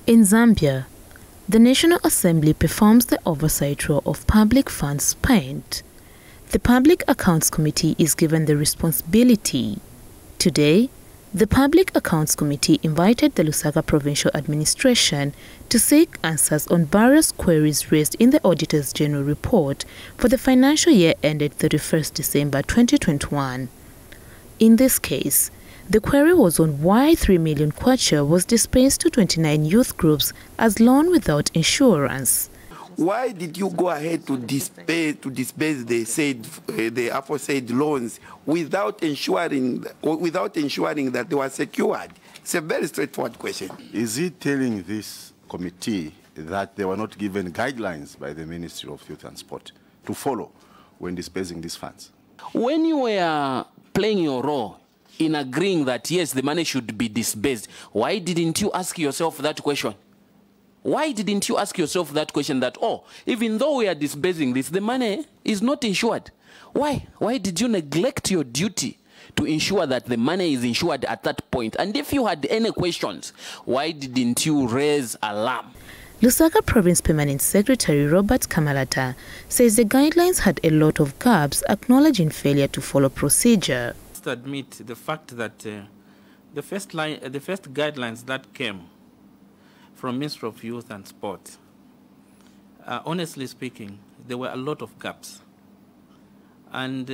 In Zambia, the National Assembly performs the oversight role of public funds spent. The Public Accounts Committee is given the responsibility. Today, the Public Accounts Committee invited the Lusaka Provincial Administration to seek answers on various queries raised in the Auditor's General Report for the financial year ended 31st December 2021. In this case, the query was on why 3 million kwacha was dispersed to 29 youth groups as loan without insurance. Why did you go ahead to disperse the aforesaid loans without ensuring that they were secured? It's a very straightforward question. Is he telling this committee that they were not given guidelines by the Ministry of Youth and Sport to follow when dispersing these funds? When you were playing your role in agreeing that, yes, the money should be disbursed, why didn't you ask yourself that question? Why didn't you ask yourself that question that, oh, even though we are disbursing this, the money is not insured? Why? Why did you neglect your duty to ensure that the money is insured at that point? And if you had any questions, why didn't you raise alarm? Lusaka Province Permanent Secretary Robert Kamalata says the guidelines had a lot of gaps, acknowledging failure to follow procedure. To admit the fact that the first guidelines that came from Ministry of Youth and Sport, honestly speaking, there were a lot of gaps. And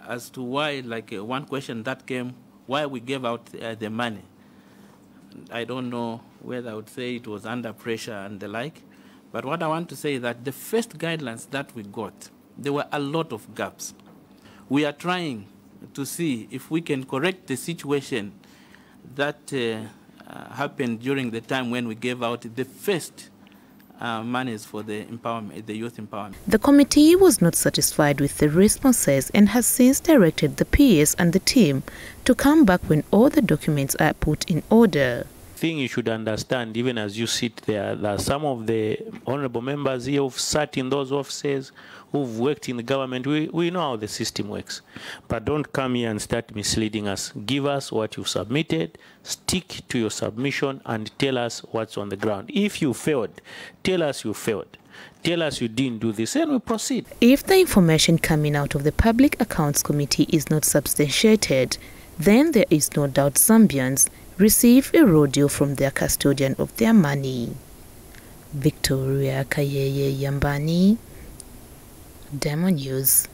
as to why, one question that came, why we gave out the money, I don't know whether I would say it was under pressure and the like, but what I want to say is that the first guidelines that we got, there were a lot of gaps. We are trying to see if we can correct the situation that happened during the time when we gave out the first monies for the empowerment, the youth empowerment. The committee was not satisfied with the responses and has since directed the PS and the team to come back when all the documents are put in order. Thing you should understand, even as you sit there, that some of the honorable members here who've sat in those offices, who've worked in the government, we know how the system works. But don't come here and start misleading us. Give us what you submitted, stick to your submission, and tell us what's on the ground. If you failed, tell us you failed. Tell us you didn't do this, and we proceed. If the information coming out of the Public Accounts Committee is not substantiated, then there is no doubt Zambians receive a raw deal from their custodian of their money. Victoria Kayeye Yambani, Demo News.